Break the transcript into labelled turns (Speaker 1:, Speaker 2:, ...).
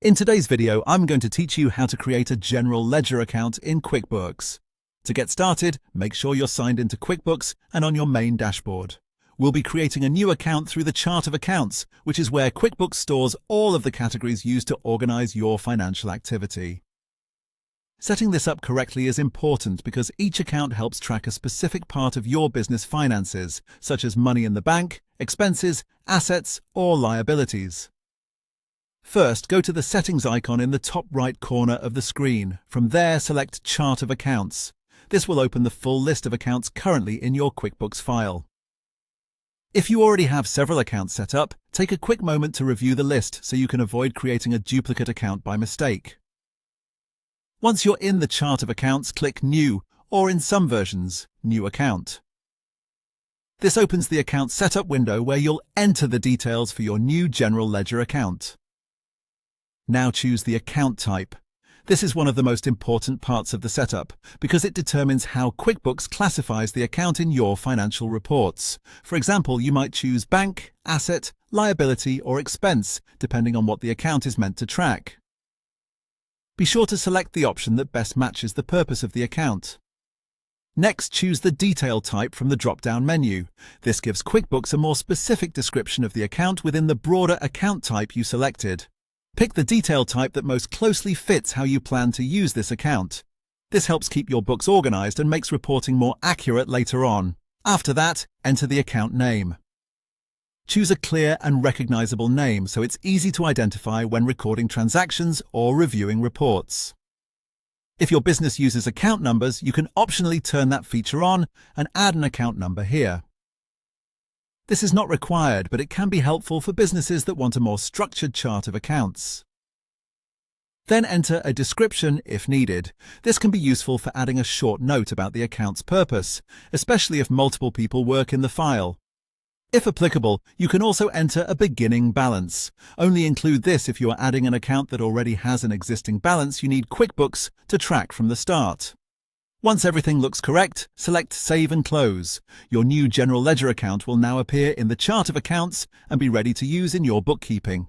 Speaker 1: In today's video, I'm going to teach you how to create a general ledger account in QuickBooks. To get started, make sure you're signed into QuickBooks and on your main dashboard. We'll be creating a new account through the chart of accounts, which is where QuickBooks stores all of the categories used to organize your financial activity. Setting this up correctly is important because each account helps track a specific part of your business finances, such as money in the bank, expenses, assets, or liabilities. First, go to the Settings icon in the top right corner of the screen. From there, select Chart of Accounts. This will open the full list of accounts currently in your QuickBooks file. If you already have several accounts set up, take a quick moment to review the list so you can avoid creating a duplicate account by mistake. Once you're in the Chart of Accounts, click New, or in some versions, New Account. This opens the Account Setup window where you'll enter the details for your new General Ledger account. Now choose the account type. This is one of the most important parts of the setup because it determines how QuickBooks classifies the account in your financial reports. For example, you might choose bank, asset, liability, or expense, depending on what the account is meant to track. Be sure to select the option that best matches the purpose of the account. Next, choose the detail type from the drop-down menu. This gives QuickBooks a more specific description of the account within the broader account type you selected. Pick the detail type that most closely fits how you plan to use this account. This helps keep your books organized and makes reporting more accurate later on. After that, enter the account name. Choose a clear and recognizable name so it's easy to identify when recording transactions or reviewing reports. If your business uses account numbers, you can optionally turn that feature on and add an account number here. This is not required, but it can be helpful for businesses that want a more structured chart of accounts. Then enter a description if needed. This can be useful for adding a short note about the account's purpose, especially if multiple people work in the file. If applicable, you can also enter a beginning balance. Only include this if you are adding an account that already has an existing balance you need QuickBooks to track from the start. Once everything looks correct, select Save and Close. Your new General Ledger account will now appear in the Chart of Accounts and be ready to use in your bookkeeping.